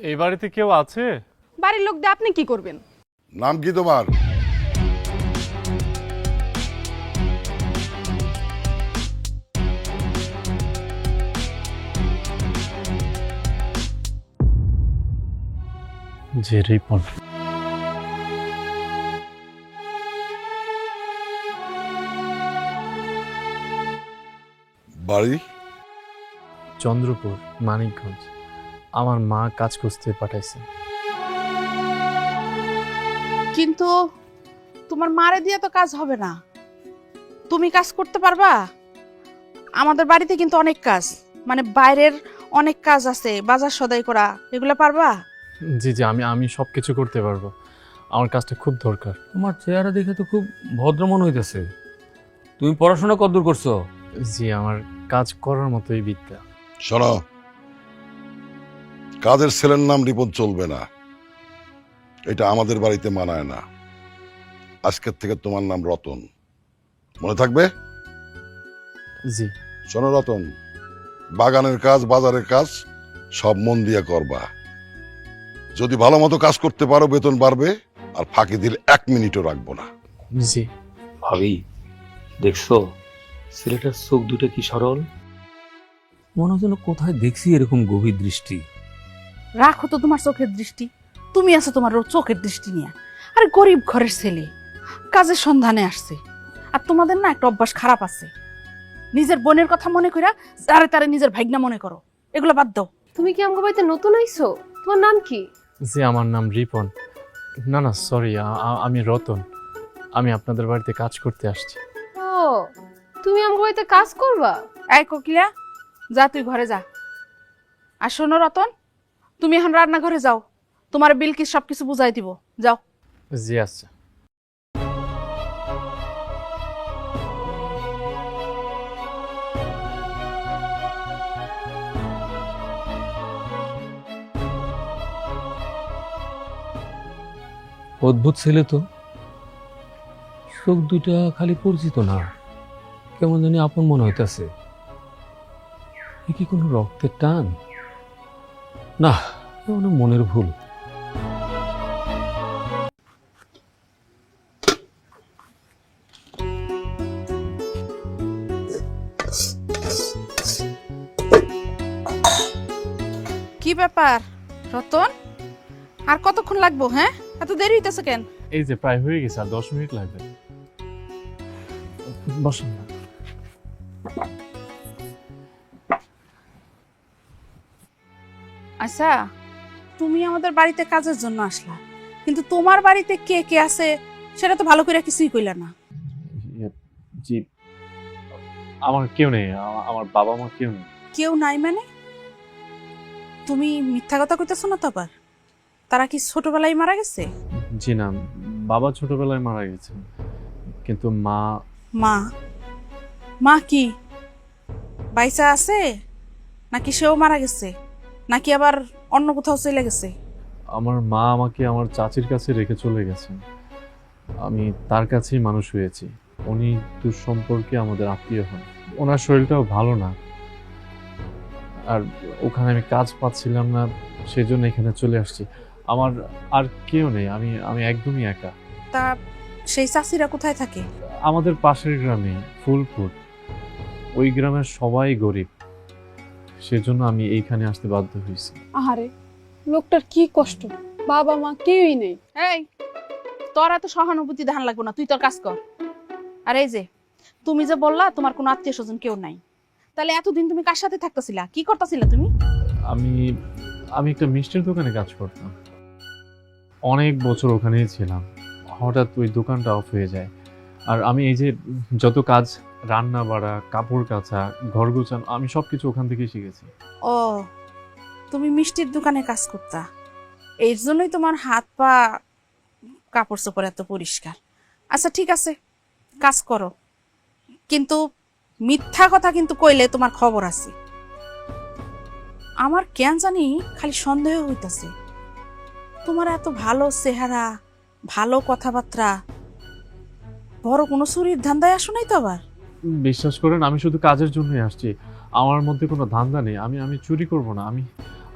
এই বাড়িতে কেউ আছে? বাড়ির লোক দিয়ে আপনি কি করবেন? নাম কি তোমার? জি, রিপন। বাড়ি? চন্দ্রপুর, মানিকগঞ্জ। আমার মা কাজ খুঁজতে পাঠাইছে। কিন্তু তোমার মারে দিয়ে তো কাজ হবে না, তুমি কাজ করতে পারবা? আমাদের বাড়িতে কিন্তু অনেক কাজ, মানে বাইরের অনেক কাজ আছে, বাজার সদাই করা, এগুলো পারবা? জি জি, আমি সব কিছু করতে পারবো। আমার কাজটা খুব দরকার। তোমার চেহারা দেখে তো খুব ভদ্র মনে হইতেছে। তুমি পড়াশোনা কতদূর করছো? জি, আমার কাজ করার মতোই বিদ্যা। শোনো, কাজের ছেলের নাম রিপন চলবে না, এটা আমাদের বাড়িতে মানায় না। আজকের থেকে তোমার নাম রতন, মনে থাকবে? জি। শোনো রতন, বাগানের কাজ, বাজারের কাজ সব মন দিয়ে করবা। যদি ভালো মতো কাজ করতে পারো বেতন বাড়বে, আর ফাঁকি দিলে 1 মিনিটও রাখবো না। জি। ভাবি, দেখছো ছেলেটার চোখ দুটো কি সরল, মনে হয় যেন কোথায় দেখছি এরকম গভীর দৃষ্টি। রাখো তো তোমার চোখের দৃষ্টি, তুমি আছো তোমার চোখের দৃষ্টি নিয়ে। আরে গরিব ঘরের ছেলে, কাজের সন্ধানে আসছে, আর তোমাদের না একটা অভ্যাস খারাপ আছে, নিজের বোনের কথা মনে কইরা তারে তারে নিজের ভাইগনা মনে করো, এগুলো বাদ দাও। তুমি কি আমগো বাড়িতে নতুন আইছো? তোমার নাম কি? জি, আমার নাম রিপন। না না, সরি, আমি রতন। আমি আপনাদের বাড়িতে কাজ করতে আসছি। ও, তুমি আমগো বাড়িতে কাজ করবা? এই কোকিলা, যা তুই ঘরে যা। আর শোনো রতন, তুমি এখন রান্নাঘরে যাও, তোমার বিলকিস সবকিছু বুঝাই দিব, যাও। জি আচ্ছা। অদ্ভুত ছেলে তো, চোখ দুইটা খালি পরিচিত না, কেমন জানি আপন মনে হইতাছে। এ কি কোনো রক্তের টান? না, এমন মনের ভুল। কি ব্যাপার রতন, আর কতক্ষণ লাগবো? হ্যাঁ, এত দেরি হইতেছে কেন? এই যে প্রায় হয়ে গেছে, আর 10 মিনিট লাগবে। বসুন না। আচ্ছা, তুমি আমাদের বাড়িতে কাজের জন্য আসলা, কিন্তু তোমার বাড়িতে কে কে আছে সেটা তো ভালো করে কিছুই কইলা না। জি, আমার কেউ নেই, আমার বাবা মা কেউ নেই। কেউ নাই মানে? তুমি মিথ্যা কথা কইতেছো না তো আবার? তারা কি ছোটবেলায় মারা গেছে? জি না, বাবা ছোটবেলায় মারা গেছে, কিন্তু মা। মা? মা কি বাইসা আছে, নাকি সেও মারা গেছে, নাকি আবার অন্য কোথাও চলে গেছে? আমার মা আমাকে আমার চাচির কাছে রেখে চলে গেছেন। আমি তার কাছেই মানুষ হয়েছি। উনি দূর সম্পর্কে আমাদের আত্মীয় হন। ওনার শরীরটাও ভালো না, আর ওখানে আমি কাজ পাচ্ছিলাম না, সেজন্য এখানে চলে আসছি। আমার আর কেউ নেই, আমি আমি একদমই একা। তা সেই চাচিরা কোথায় থাকে? আমাদের পাশের গ্রামে ফুলপুর, ওই গ্রামের সবাই গরিব, সেজন্য আমি এইখানে আসতে বাধ্য হয়েছি। আহারে, লোকটার কি কষ্ট, বাবা মা কেউই নেই। এই, তোর এত সহানুভূতি ধান লাগবে না, তুই তোর কাজ কর। আর এই যে তুমি যে বললা তোমার কোনো আত্মীয় স্বজন কেউ নাই, তাহলে এতদিন তুমি কার সাথে থাকতেছিলা, কি করতেছিলা তুমি? আমি আমি একটা মিষ্টির দোকানে কাজ করতাম, অনেক বছর ওখানেই ছিলাম। হঠাৎ ওই দোকানটা অফ হয়ে যায়, আর আমি এই যে যত কাজ, রান্না বাড়া, কাপড় কাচা, ঘর গোছানো, আমি সবকিছু ওখান থেকেই শিখেছি। ও, তুমি মিষ্টির দোকানে কাজ করতা, এর জন্যই তোমার হাত পা কাপড় চোপড় এত পরিষ্কার। আচ্ছা ঠিক আছে, কাজ করো, কিন্তু মিথ্যা কথা কিন্তু কইলে তোমার খবর আছে। আমার কেন জানি খালি সন্দেহ হইতাছে, তোমার এত ভালো চেহারা, ভালো কথাবার্তা, বড় কোনো চুরির ধান্দায় আসো নাই তো আবার? বিশ্বাস করেন, আমি শুধু কাজের জন্যই আসছি, আমার মধ্যে কোনো ধান্দা নেই। আমি চুরি করব না,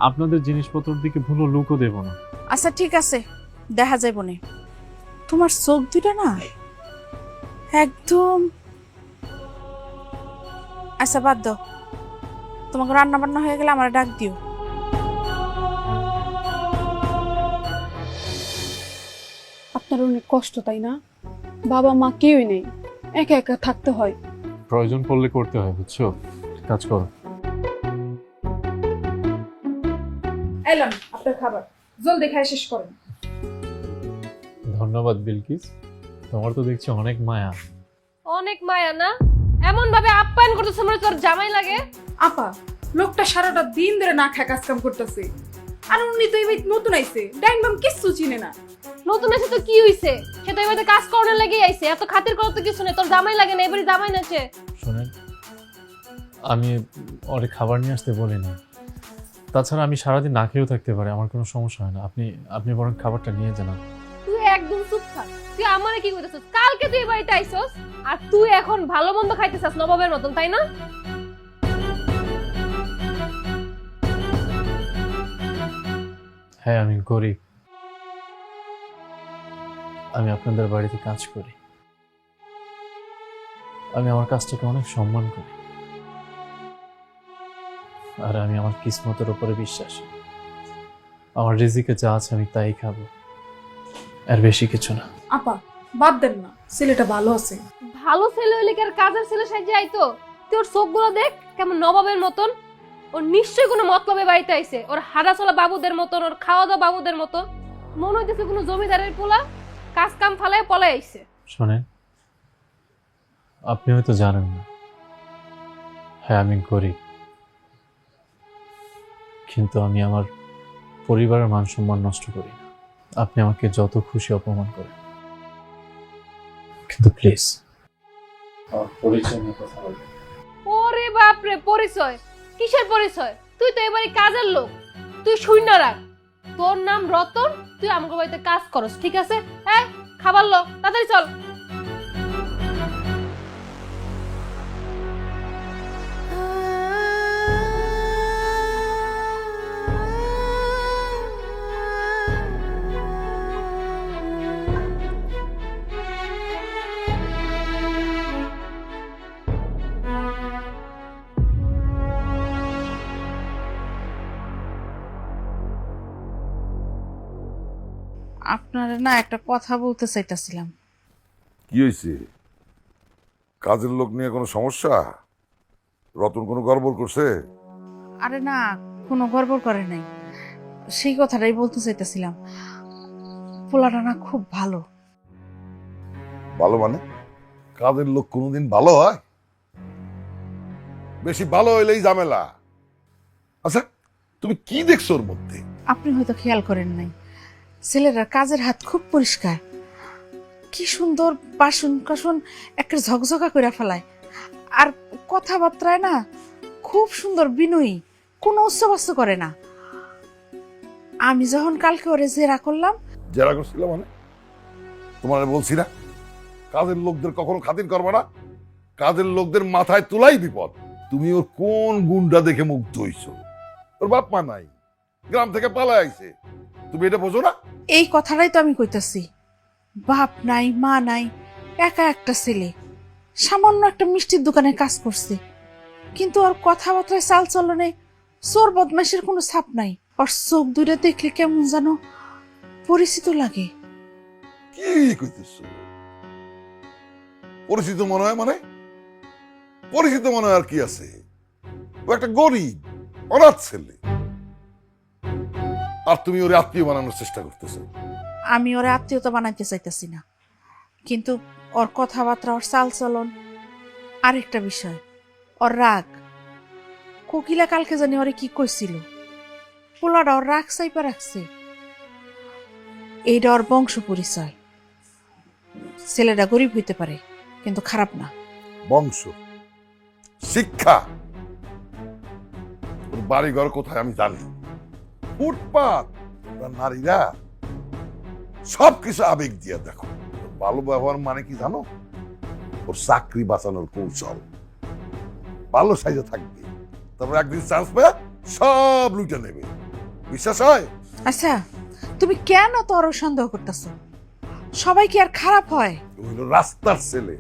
আপনাদের জিনিসপত্রের দিকে ভুলো লুকও দেব না। আচ্ছা ঠিক আছে, দেখা যাইব নে। তোমার চোখ দুটা না একদম। আচ্ছা বাদ দাও, তোমাকে রান্না বান্না হয়ে গেলে আমার ডাক দিও। আপনার অনেক কষ্ট তাই না? বাবা মা কেউই নেই, একা একা থাকতে হয়। প্রয়োজন পড়লে করতে হয়, বুঝছো? কাজ করো। এলাম আপনার খাবার, জলদি খাই শেষ করেন। ধন্যবাদ বিলকিস, তোমার তো দেখছি অনেক মায়া। অনেক মায়া না? এমন ভাবে আপ্যায়ন করতেছ মনে তোর জামাই লাগে। আপা, লোকটা সারাটা দিন ধরে না খায় কাজ কাম করতেছে, আর উনি তো এই নতুন আইছে, ডাইন বাম কিচ্ছু চিনে না। নতুন এসে তো কি হইছে? সে তো এবারে কাজ করার লাগেই আইছে, এত খাতির করার তো কিছু নেই। তোর জামাই লাগে না, এবারে জামাই নাচে। শোনেন, আমি অনেক খাবার নিয়ে আসতে বলিনি। তাছাড়া আমি সারাদিন না খেয়েও থাকতে পারি, আমার কোনো সমস্যা হয় না। আপনি বরং খাবারটা নিয়ে যান। তুই একদম চুপ থাক। তুই আমারে কি কইতেছস? কালকে তুই এই বাড়িতে আইছস আর তুই এখন ভালো মন্দ খাইতেছস নবাবের মতন, তাই না? হ্যাঁ, আমি গরিব, আমি আপনাদের বাড়িতে কাজ করি, আমি আমার কাজটাকে অনেক সম্মান করি, আর আমি আমার কিসমতের উপরে বিশ্বাসী। আমার রিজিকে যা আছে আমি তাই খাবো, আর বেশি কিছু না। আপা বাদ দেন না, ছেলেটা ভালো আছে। ভালো ছেলে হইলে কি আর কাজের ছেলে সাজে আইতো? তুই ওর চোখগুলো দেখ কেমন নবাবের মতন। ওর নিশ্চয়ই কোনো মতলবে বাড়িতে আইছে। ওর হাঁটা চলা বাবুদের মতন, ওর খাওয়া দাওয়া বাবুদের মতো। মনে হইতেছে কোনো জমিদারের পোলা কাজ কাম ফালায় পলাই আইছে। শোনেন, আপনি হয়তো জানেন না, হ্যাঁ আমি গরিব, কিন্তু আমি আমার পরিবারের মান সম্মান নষ্ট করি না। আপনি আমাকে যত খুশি অপমান করেন, কিন্তু প্লিজ আমার পরিচয় নিয়ে কথা বলবেন। ওরে বাপরে, পরিচয়? কিসের পরিচয়? তুই তো এবারে কাজের লোক, তুই শূন্য রাখ। তোর নাম রতন, তুই আমাকে বাড়িতে কাজ করস, ঠিক আছে? হ্যাঁ, খাবার লো, তাড়াতাড়ি চল। আপনারা না একটা কথা বলতে চাইতেছিলাম। কি হয়েছে? কাজের লোক নিয়ে কোনো সমস্যা? রতন কোনো গড়বড় করছে? আরে না, কোনো গড়বড় করে নাই, সেই কথাটাই বলতে চাইতেছিলাম। পোলাটা না খুব ভালো। ভালো মানে? কাজের লোক কোনোদিন ভালো হয়? বেশি ভালো হইলেই ঝামেলা। আচ্ছা, তুমি কি দেখছো ওর মধ্যে? আপনি হয়তো খেয়াল করেন নাই, ছেলেরা কাজের হাত খুব পরিষ্কার, কি সুন্দর বাসন কাসন একটা ঝকঝকা করে ফেলায়, আর কথাবার্তায় না খুব সুন্দর বিনয়ী, কোনো উচ্চবাচ্য করে না। আমি যখন কালকে ওরে জেরা করলাম। জেরা করছিল মানে? তোমার বলছি না কাজের লোকদের কখনো খাতির করবে না, কাজের লোকদের মাথায় তোলাই বিপদ। তুমি ওর কোন গুণটা দেখে মুগ্ধ হইছো? ওর বাপ মা নাই, গ্রাম থেকে পালায় আইছে, তুমি এটা বোঝো না? এই কথাটাই তো আমি কইতাছি, বাপ নাই মা নাই, একা একটা ছেলে, সামান্য একটা মিষ্টির দোকানে কাজ করছে, কিন্তু ওর কথাবার্তায় চাল চলনে চোর বদমাইশের কোনো ছাপ নাই। ওর চোখ দুইটা দেখলে কেমন যেন পরিচিত লাগে। কি কইতেছো? পরিচিত মনে হয় মানে? পরিচিত মনে হয় আর কি আছে? ও একটা গরিব অনাথ ছেলে, আর তুমি ওর আত্মীয় বানানোর চেষ্টা করতেছো। আমি ওর আত্মীয়তা বানাইতে চাইতেছি না, কিন্তু ওর কথাবার্তা, ওর চাল চলন, আরেকটা বিষয় ওর রাগ। কোকিলা কালকে জানি ওরে কি কইছিল, পোলাটা ওর রাগ চাইপা রাখছে। এইটা ওর বংশ পরিচয়। ছেলেটা গরিব হইতে পারে কিন্তু খারাপ না। বংশ, শিক্ষা, ওর বাড়ি ঘর কোথায় আমি জানি। ফুটপাত, ওরা নারীরা সবকিছু আবেগ দিয়ে দেখো। ভালো ব্যবহার মানে কি জানো? ওর চাকরি বাঁচানোর কৌশল। ভালো সাইজে থাকবে, তারপর একদিন চান্স পেয়ে সব লুটে নেবে। বিশ্বাস হয়? আচ্ছা, তুমি কেন তোর সন্দেহ করতেছো? সবাই কি আর খারাপ হয়? ও হইলো রাস্তার ছেলে,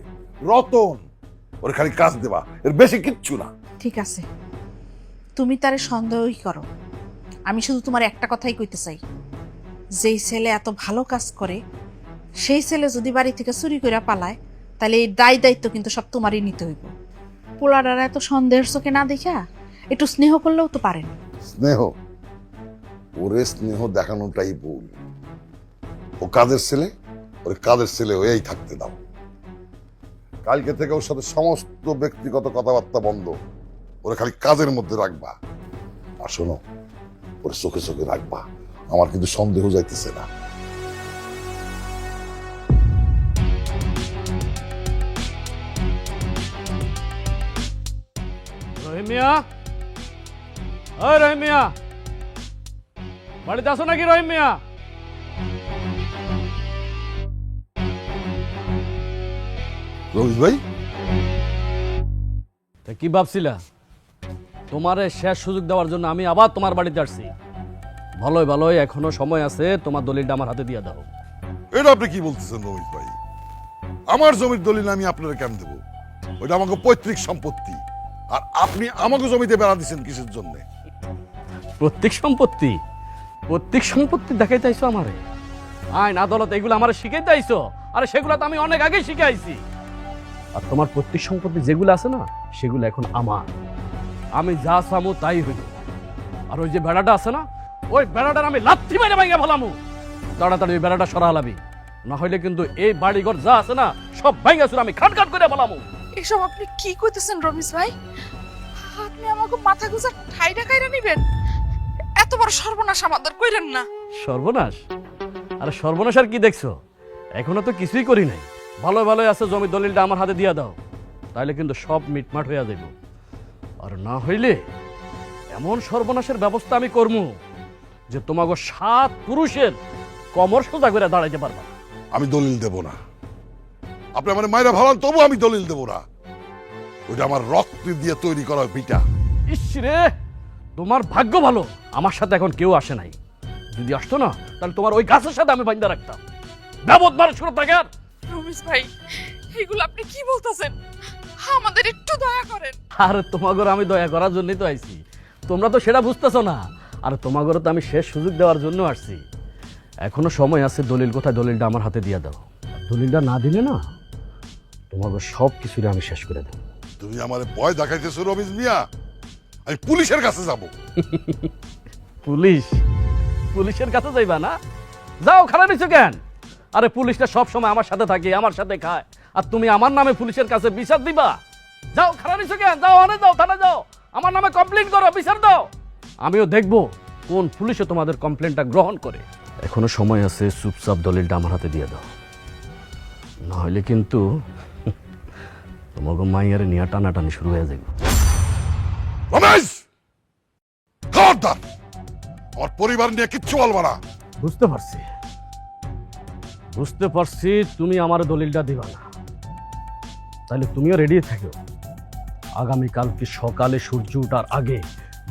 রতন। ওর খালি কাজ দেবা, এর বেশি কিচ্ছু না। ঠিক আছে, তুমি তারে সন্দেহই করো। আমি শুধু তোমার একটা কথাই কইতে চাই, যেই ছেলে এত ভালো কাজ করে সেই ছেলে যদি বাড়ি থেকে চুরি করে পালায়, তাহলে এই দায় দায়িত্ব কিন্তু সব তোমারই নিতে হইব। পোলাডারা এত সন্দেহের চোখে না দেখা একটু স্নেহ করলেও তো পারেন। স্নেহ? ওরে স্নেহ দেখানোটাই ভুল। ও কাজের ছেলে, ওরে কাজের ছেলে হয়েই থাকতে দাও। কালকে থেকে ওর সাথে সমস্ত ব্যক্তিগত কথাবার্তা বন্ধ। ওরে খালি কাজের মধ্যে রাখবা। আর শোনো, ওরে চোখে চোখে রাখবা। আমার কিন্তু সন্দেহ যাইতেছে না। রহিম মিয়া, ও রহিম মিয়া, বাড়িতে আসো নাকি রহিম মিয়া? রমেশ ভাই, তা কি ভাবছিলা? তোমারে শেষ সুযোগ দেওয়ার জন্য আমি আবার তোমার বাড়িতে আসছি। ভালোই ভালোই এখনো সময় আছে, তোমার দলিলটা আমার হাতে দিয়ে দাও। এটা আপনি কি বলতেছেন রমেশ ভাই? আমার জমির দলিল আমি আপনারা কেন দেবো? ওইটা আমাকে পৈতৃক সম্পত্তি। আর আপনি আমাকে জমিতে বেড়া দিচ্ছেন কিসের জন্য? প্রত্যেক সম্পত্তি, প্রত্যেক সম্পত্তি দেখাইতে আইছো আমারে? আইন আদালত এগুলো আমারে শিখাইতে আইছো? আরে সেগুলো তো আমি অনেক আগে শিখে আইছি। আর তোমার প্রত্যেক সম্পত্তি যেগুলো আছে না, সেগুলো এখন আমার। আমি যা চামু তাই হইল। আর ওই যে বেড়াটা আছে না, ওই বেড়াটার আমি লাথি মেরে ভাঙা ফেলামু। তাড়াতাড়ি ওই বেড়াটা সরা হালাবি, না হইলে কিন্তু এই বাড়িঘর যা আছে না, সব ভাঙা চুর আমি খাট খাট করে ফেলামু। এসব আপনি কি কইতেছেন রমেশ ভাই? আপনি আমাকে মাথা গুজা ঠাইটা কাইরা নিবেন? এত বড় সর্বনাশ আমাদের কইরেন না। সর্বনাশ? আরে সর্বনাশ আর কি দেখছো? এখনো তো কিছুই করি নাই। ভালো ভালোই আছে, জমি দলিলটা আমার হাতে দিয়া দাও, তাইলে কিন্তু সব মিটমাট হইয়া যাইব। আর না হইলে এমন সর্বনাশের ব্যবস্থা আমি করবো যে তোমাকে 7 পুরুষের কমর সোজা করে দাঁড়াইতে পারবা না। আমি দলিল দেব না। আপনি আমার মায়েরা ভাবান, তবু আমি দলিল দেব না। ওইটা আমার রক্ত দিয়ে তৈরি করা ভিটা। ইস রে, তোমার ভাগ্য ভালো আমার সাথে এখন কেউ আসে নাই। যদি আসতো না, তাহলে তোমার ওই গাছের সাথে আমি বান্ধা রাখতাম। ব্যবত মানুষ করে থাকে। আর রমেশ ভাই, এগুলো আপনি কি বলতেছেন? আমাদের একটু দয়া করেন। আর তোমাগর আমি দয়া করার জন্যই তো আইছি, তোমরা তো সেটা বুঝতেছো না। আর তোমাগর তো আমি শেষ সুযোগ দেওয়ার জন্য আসছি। এখনো সময় আছে, দলিল কোথায়? দলিলটা আমার হাতে দিয়ে দাও। দলিলটা না দিলে না, তোমাগর সব কিছুরে আমি শেষ করে দেব। তুমি আমার ভয় দেখাইতেছো রমেশ মিয়া? আমি পুলিশের কাছে যাব। পুলিশ? পুলিশের কাছে যাইবা না? যাও, খারাপ নিছো কেন? আরে পুলিশটা সব সময় আমার সাথে থাকে, আমার সাথে খায়, আর তুমি আমার নামে পুলিশের কাছে বিচার দিবা? যাও, খারাপ নিছো কেন? যাও, আনে যাও, থানা যাও, আমার নামে কমপ্লেন করো, বিচার দাও। আমিও দেখবো কোন পুলিশে তোমাদের কমপ্লেনটা গ্রহণ করে। এখনো সময় আছে, চুপচাপ দলিলটা আমার হাতে দিয়ে দাও, না হলে কিন্তু তোমাকে মাইয়ার নিয়ে টানাটানি শুরু হয়ে যাবে। রমেশ, খবরদার আমার পরিবার নিয়ে কিচ্ছু বলবা না। বুঝতে পারছি, বুঝতে পারছি, তুমি আমার দলিলটা দিবা না। তাহলে তুমিও রেডি থাকো। আগামীকালকে সকালে সূর্য ওঠার আগে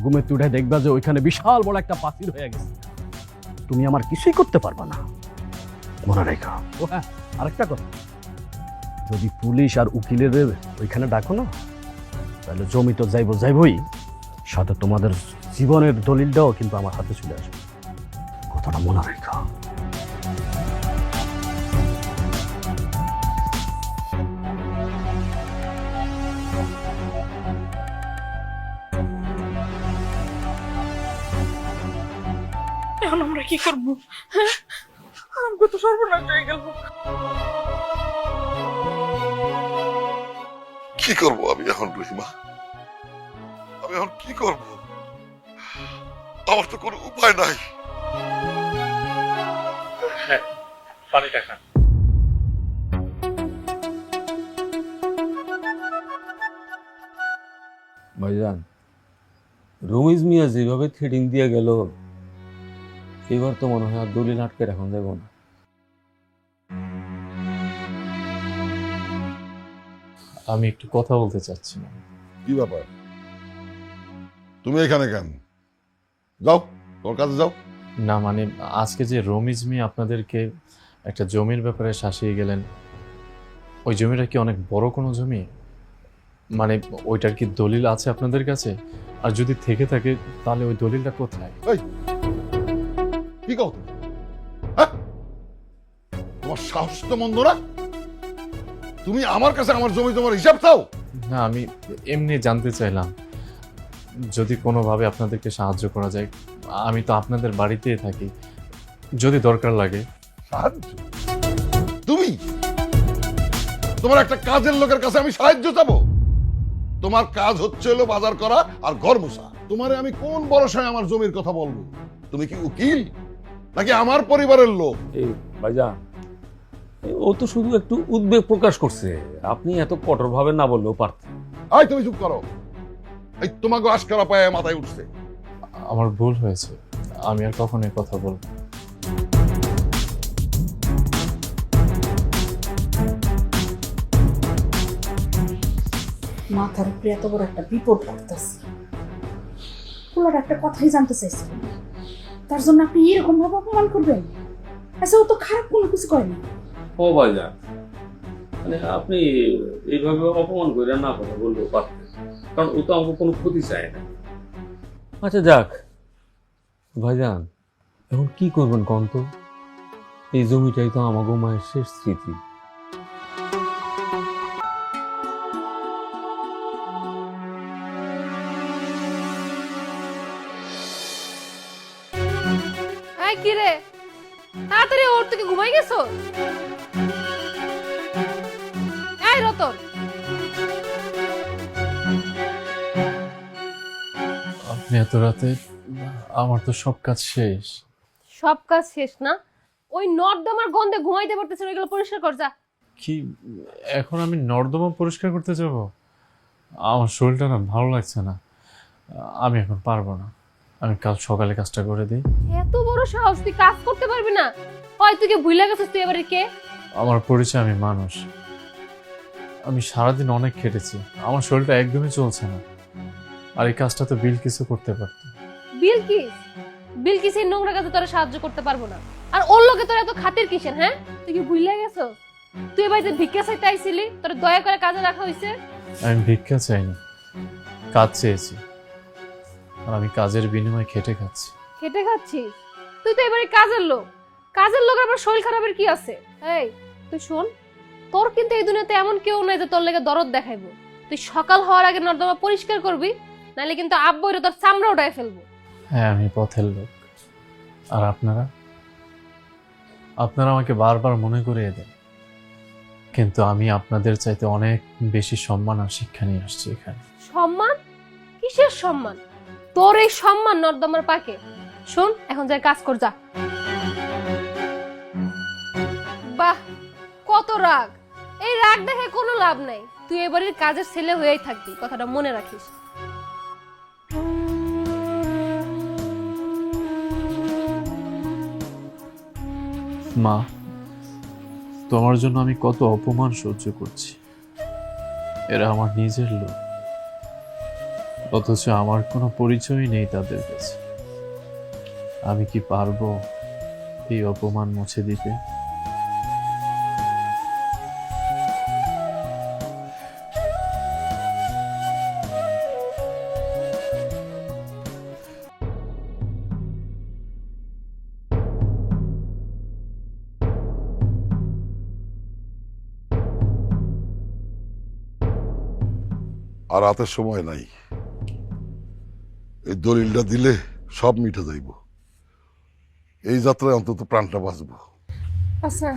ঘুমে উঠে দেখবা যে ওইখানে বিশাল বড় একটা পাথর হয়ে গেছে। তুমি আমার কিছুই করতে পারবা না, মনে রেখো। ও হ্যাঁ, আরেকটা কথা, যদি পুলিশ আর উকিলের ওইখানে ডাকো না, তাহলে জমি তো যাইবই, সাথে তোমাদের জীবনের দলিলটাও কিন্তু আমার হাতে চলে আসবে। কথাটা মনে রেখো। এখন আমরা কি করবো? আমাকে তো সর্বনাশ হয়ে গেল। কি করব আমি এখন রহিমা? আমি এখন কি করব? আমার তো কোনো উপায় নাই। পানিটা খান। ভাইজান, রমিজ মিয়া যেভাবে থ্রেডিং দিয়ে গেল, এবার তো মনে হয় আর দলিল আটকে রাখা যাব না। আমি একটু কথা বলতে চাচ্ছিলাম। কি ব্যাপার? তুমি এখানে কেন? যাও, তোর কাছে যাও। না মানে আজকে যে রমিজ মিয়া আপনাদেরকে একটা জমির ব্যাপারে শাসিয়ে গেলেন, ওই জমিটা কি অনেক বড় কোনো জমি? মানে ওইটার কি দলিল আছে আপনাদের কাছে? আর যদি থেকে থাকে তাহলে ওই দলিলটা কোথায়? কি কও তুমি? হ্যাঁ? তোমার সাহস তো মন্দ না। তুমি আমার কাছে আমার জমি তোমার হিসাব চাও? না আমি এমনি জানতে চাইলাম যদি কোনোভাবে আপনাদেরকে সাহায্য করা যায়। আমি তো আপনাদের বাড়িতেই থাকি, যদি দরকার লাগে। সাহায্য? তুমি তোমার একটা কাজের লোকের কাছে আমি সাহায্য চাবো? তোমার কাজ হচ্ছে হলো বাজার করা আর ঘর মোছা। তোমারে আমি কোন ভরসায় আমার জমির কথা বলবো? তুমি কি উকিল নাকি আমার পরিবারের লোক? এই ভাইজান, ও তো শুধু একটু উদ্বেগ প্রকাশ করছে, আপনি এত কঠোরভাবে না বললেও পারতেন। আয় তুমি চুপ করো। এই তোমাকে আশকারা পায়ে মাথায় উঠছে। আমার ভুল হয়েছে, আমি আর কখনোই কথা বলবো না। মাথার উপরে এত বড় একটা বিপদ পড়তেছে, পোলার একটা কথাই জানতে চাইছিল না, তার জন্য আপনি এরকম ভাবে অপমান করবেন? আচ্ছা ও তো খারাপ কোনো কিছু করেনি। ও ভাইজান, মানে আপনি এইভাবে অপমান করে না কথা বললেও পারতেন, কারণ ও তো আমাকে কোনো ক্ষতি চায় না। আচ্ছা যাক ভাইজান, এখন কি করবেন কন তো? এই জমিটাই তো আমাগো মায়ের শেষ স্মৃতি। এই কি রে, তাড়াতাড়ি ওর থেকে ঘুমাই গেছো? এই রতন, আপনি এত রাতে? আমার তো সব কাজ শেষ। সব কাজ শেষ না? ওই নর্দমার গন্ধে ঘুমাইতে পারতেছ না, এগুলো পরিষ্কার কর যা। কি এখন আমি নর্দমা পরিষ্কার করতে যাব? আমার শরীরটা না ভালো লাগছে না, আমি এখন পারবো না। আমি কাল সকালে কাজটা করে দিই। এত বড় সাহস, তুই কাজ করতে পারবি না? হয় তুই কি ভুলে গেছিস তুই এবারে কে? আমার পরিচয়, আমি মানুষ। আমি সারাদিন অনেক খেটেছি, আমার শরীরটা একদমই চলছে না। আর এই কাজটা তো বিলকিসও করতে পারতো। বিলকিস? বিলকিস এই নোংরা কাজে তোরা সাহায্য করতে পারবো না। আর ওর লোকে তোর এত খাতির কিসের? হ্যাঁ, তুই কি ভুলে গেছো? তুই এবার যে ভিক্ষা চাইতে আইছিলি, তোর দয়া করে কাজে রাখা হয়েছে? আমি ভিক্ষা চাইনি, কাজ চেয়েছি। আর আমি কাজের বিনিময়ে খেটে খাচ্ছি। খেটে খাচ্ছিস? তুই তো এবারে কাজের লোক, কাজের লোক আবার শরীর খারাপের কি আছে? এই তুই শোন, তোর কিন্তু এই দুনিয়াতে এমন কেউ নাই যে তোর লেগে দরদ দেখাইবো। তুই সকাল হওয়ার আগে নর্দমা পরিষ্কার করবি, নাহলে কিন্তু আব্বুইরে তোর চামড়া উঠায় ফেলবো। হ্যাঁ আমি পথের লোক। আর আপনারা আমাকে বারবার মনে করিয়ে দেন, কিন্তু আমি আপনাদের চাইতে অনেক বেশি সম্মান আর শিক্ষা নিয়ে আসছি এখানে। সম্মান? কিসের সম্মান? তোর এই সম্মান নর্দমার পাকে। শোন, এখন যাই কাজ কর যা। বাহ, কত রাগ! এই রাগ দেখে কোনো লাভ নাই। তুই এবারের কাজের ছেলে হয়েই থাকবি, কথাটা মনে রাখিস। মা, তোমার জন্য আমি কত অপমান সহ্য করছি। এরা আমার নিজের লোক, অথচ আমার কোনো পরিচয় নেই তাদের কাছে। আমি কি পারবো এই অপমান মুছে দিতে? আর রাতের সময় নাই, এই দলিলটা দিলে সব মিটে যাইব। এই যাত্রায় অন্তত প্রাণটা বাঁচবো। আচ্ছা,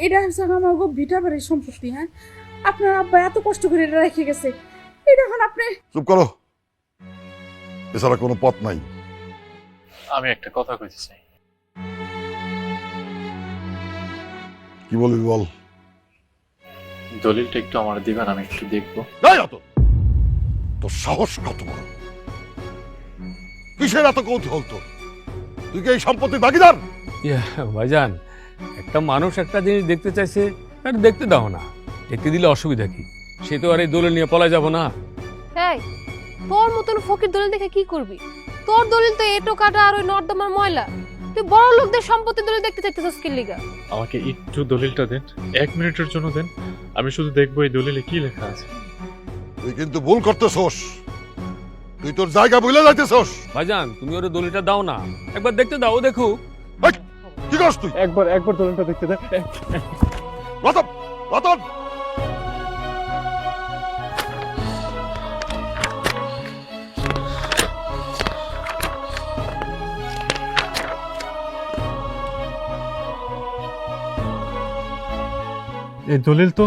এটা হচ্ছে আমার ভিটা বাড়ির সম্পত্তি। হ্যাঁ, আপনার আব্বা এত কষ্ট করে এটা রেখে গেছে, এটা এখন আপনি। চুপ করো, এছাড়া কোনো পথ নাই। আমি একটা কথা কইতে চাই। কি বলবি বল। দলিলটা একটু আমার দিবেন, আমি একটু দেখবো। তোর সাহস কত বড়! কিসের এত কৌতূহল তোর? তুই কি এই সম্পত্তির ভাগিদার? ভাইজান, একটা মানুষ একটা জিনিস দেখতে চাইছে, আর দেখতে দাও না। দেখতে দিলে অসুবিধা কি? সে তো আর এই দোলে নিয়ে পলায় যাব না। এই, তোর মতন ফকির দলিল দেখে কি করবি? তোর দলিল তো এটো কাটা আর ওই নর্দমার ময়লা। তুই বড় লোকদের সম্পত্তি দলিল দেখতে চাইতেছিস কি লিগা? আমাকে একটু দলিলটা দেন, 1 মিনিটের জন্য দেন। আমি শুধু দেখবো এই দলিলে কি লেখা আছে। তুই কিন্তু ভুল করতেছস, তুই তোর জায়গা ভুলে যাইতেছস। ভাইজান তুমি ওর দলিলটা দাও না, একবার দেখতে দাও, দেখুক। এই, কি করছ তুই? একবার দলিলটা দেখতে দেন। রতন, রতন, এই দলিল তো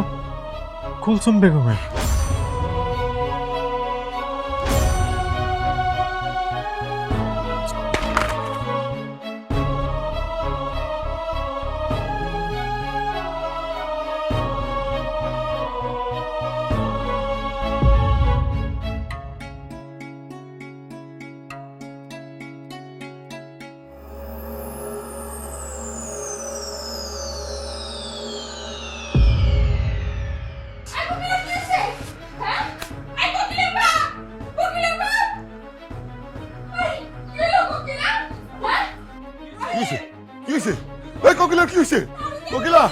কুলসুম বেগমের। কি হইছে? কি হইছে? এই কোকিলা, কি হইছে? কোকিলা,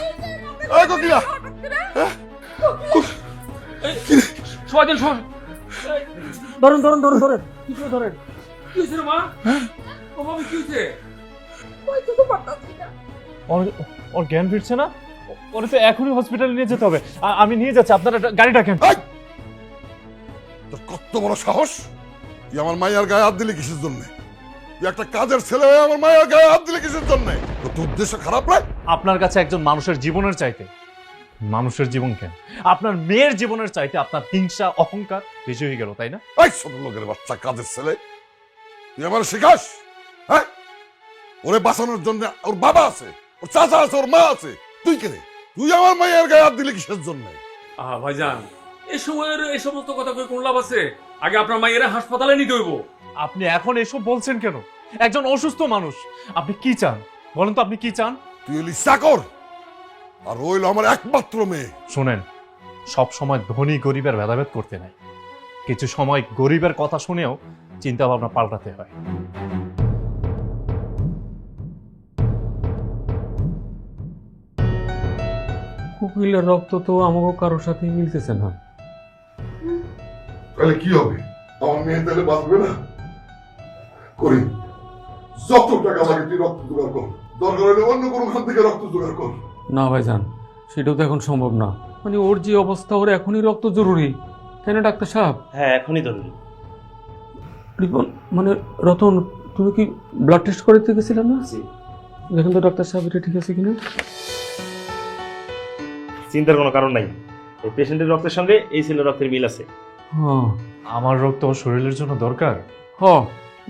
এই কোকিলা, সোয়াদিন শোন, ধরুন ধরুন ধরুন ধরেন, কি করে ধরেন? কি হয়েছে রে মা? ও বাবা কি হয়েছে? ওর জ্ঞান ফিরছে না, ওরে তো এখনই হসপিটালে নিয়ে যেতে হবে। আমি নিয়ে যাচ্ছি, আপনারা গাড়ি ডাকেন। এই! তোর কত বড় সাহস! তুই আমার মায়ের গায়ে হাত দিলি কিসের জন্য? তুই একটা কাজের ছেলে হয়ে আমার মায়ের গায়ে হাত দিলি কিসের জন্য? তোর উদ্দেশ্য খারাপ নয়? আপনার কাছে একজন মানুষের জীবনের চাইতে, মানুষের জীবন কেন, আপনার মেয়ের জীবনের চাইতে আপনার হিংসা অহংকার বেশি হয়ে গেল, তাই না? এই ছোট লোকের বাচ্চা, কাজের ছেলে, তুই আমার শিখাস? হ্যাঁ, ওরে বাঁচানোর জন্য ওর বাবা আছে, ওর চাচা আছে, ওর মা আছে। তুই কে রে? তুই আমার মায়ের গায়ে হাত দিলি কিসের জন্য? ভাইজান এই সময়ের এই সমস্ত কথা কই কোন লাভ আছে? আগে আপনার মায়েরা হাসপাতালে নিতে হইব। আপনি এখন এসব বলছেন কেন? একজন অসুস্থ মানুষ, আপনি কি চান বলেন তো? আপনি কি চান? তুই হলি চাকর, আর রইল আমার একমাত্র মেয়ে। শোনেন, সব সময় ধনী গরিবের ভেদাভেদ করতে নাই, কিছু সময় গরিবের কথা শুনেও চিন্তা ভাবনা পাল্টাতে হয়। কুকিলের রক্ত তো আমাকে কারোর সাথে মিলতেছে না। তাহলে কি হবে? আমার মেয়ে তাহলে বাঁচবে না? করি, যত টাকা লাগে তুই রক্ত জোগাড় কর, দরকার হলে অন্য কোনো খান থেকে রক্ত জোগাড় কর। না ভাইজান, সেটাও তো এখন সম্ভব না। মানে ওর যে অবস্থা, ওর এখনই রক্ত জরুরি, তাই না ডাক্তার সাহেব? হ্যাঁ, এখনই জরুরি। রিপন, মানে রতন, তুমি কি ব্লাড টেস্ট করতে গেছিলাম না? দেখেন তো ডাক্তার সাহেব এটা ঠিক আছে কিনা। চিন্তার কোনো কারণ নাই, এই পেশেন্টের রক্তের সঙ্গে এই ছেলের রক্তের মিল আছে। হ্যাঁ আমার রক্ত ওর শরীরের জন্য দরকার। হ,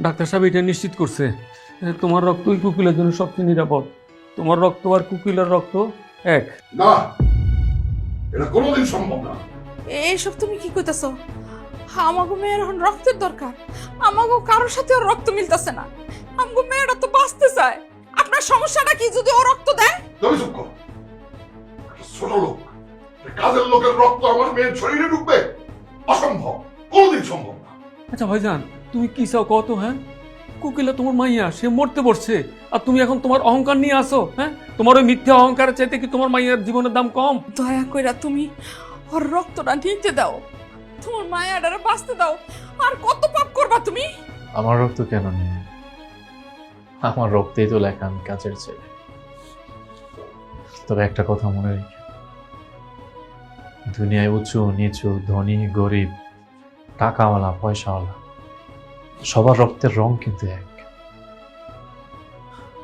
ডাক্তার সাহেব এটা নিশ্চিত করছে তোমার রক্তই কুকিলের জন্য সবচেয়ে নিরাপদ। তোমার রক্ত আর কুকিলের রক্ত এক। না, এটা কোনোদিন সম্ভব না। এইসব তুমি কি কইতাছো? আমাগো মেয়ের এখন রক্তের দরকার, আমাগো কারোর সাথে ওর রক্ত মিলতেছে না। আমাগো মেয়েটা তো বাঁচতে চায়। আপনার সমস্যাটা কি যদি ও রক্ত দেয়? তুমি চুপ কর। একটা ছোট লোক, একটা কাজের লোকের রক্ত আমার মেয়ের শরীরে ঢুকবে? অসম্ভব, কোনোদিন সম্ভব না। আচ্ছা ভাইজান, তুমি কি চাও কত? হ্যাঁ, কুকিলা তোমার মাইয়া, সে মরতে পড়ছে, আর তুমি এখন তোমার অহংকার নিয়ে আসো। হ্যাঁ, তোমার ওই মিথ্যা অহংকারের চাইতে কি তোমার মাইয়ার জীবনের দাম কম? দয়া কইরা তুমি ওর রক্তটা নিতে দাও, তোমার মায়াডারে বাঁচতে দাও। আর কত পাপ করবা তুমি? আমার রক্ত কেন নেই? আমার রক্তেই তো লেখা আমি কাজের ছেলে। তবে একটা কথা মনে রেখে, দুনিয়ায় উঁচু নিচু, ধনী গরিব, টাকাওয়ালা পয়সাওয়ালা, সবার রক্তের রং কিন্তু এক।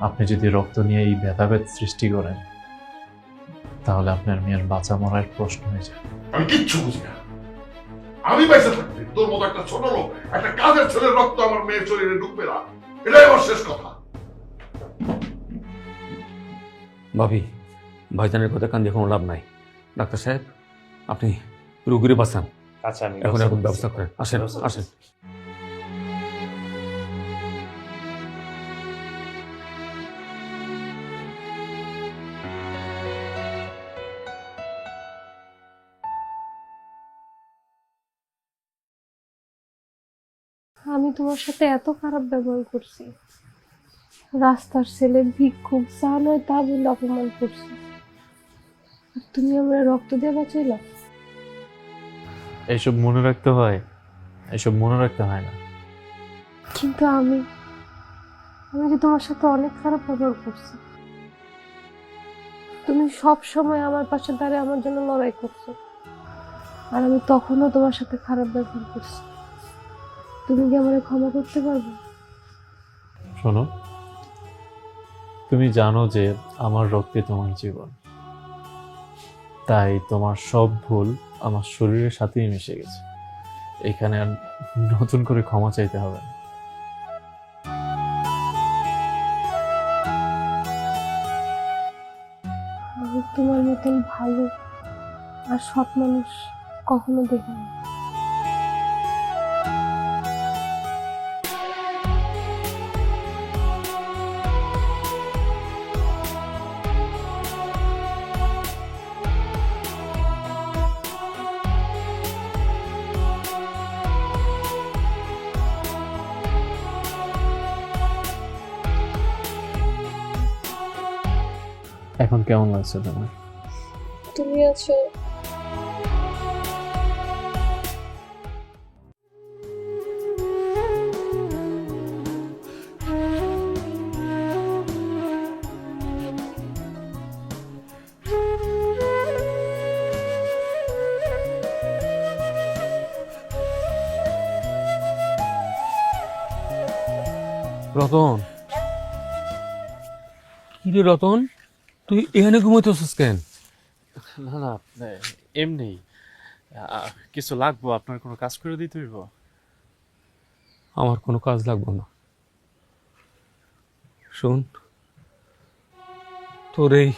আপনি যদি রক্ত নিয়ে এই ভেদাভেদ সৃষ্টি করেন, তাহলে আপনার মেয়ের বাঁচা মরার প্রশ্ন হয়ে যায়। আমি কিচ্ছু বুঝি না। আমি বেঁচে থাকতে তোর মতো একটা ছোট লোক, একটা কাজের ছেলের রক্ত আমার মেয়ের শরীরে ঢুকবে না, এটাই আমার শেষ কথা। ভাবি, ভাইজানের কথা কান দিয়ে কোনো লাভ নাই। ডাক্তার সাহেব, আপনি রোগীরে বাঁচান, আচ্ছা, আমি এখন ব্যবস্থা করেন। আসেন আসেন। আমি তোমার সাথে এত খারাপ ব্যবহার করছি, রাস্তার ছেলে ভিক্ষুক যা নয় তা বলে অপমান করছি, আর তুমি আমরা রক্ত দিয়ে বাঁচাইলা। এইসব মনে রাখতে হয়? এইসব মনে রাখতে হয় না। কিন্তু আমি যে তোমার সাথে অনেক খারাপ ব্যবহার করছি। তুমি সব সময় আমার পাশে দাঁড়িয়ে আমার জন্য লড়াই করছো, আর আমি তখনও তোমার সাথে খারাপ ব্যবহার করছি। তুমি কি আমাকে ক্ষমা করতে পারবে? শোনো, তুমি জানো যে আমার রক্তে তোমার জীবন, তাই তোমার সব ভুল আমার শরীরের সাথেই মিশে গেছে। এখানে আর নতুন করে ক্ষমা চাইতে হবে না। আমি তোমার মতন ভালো আর সৎ মানুষ কখনো দেখিনি। এখন কেমন লাগছে তোমার? তুমি আছো, রতন, কি রে রতন, তুই এখানে ঘুমাইতেছিস কেন? না না, এমনি কিছু লাগবো, আপনার কোনো কাজ করে দিতে হইব? আমার কোনো কাজ লাগবে না। শোন, তোর এই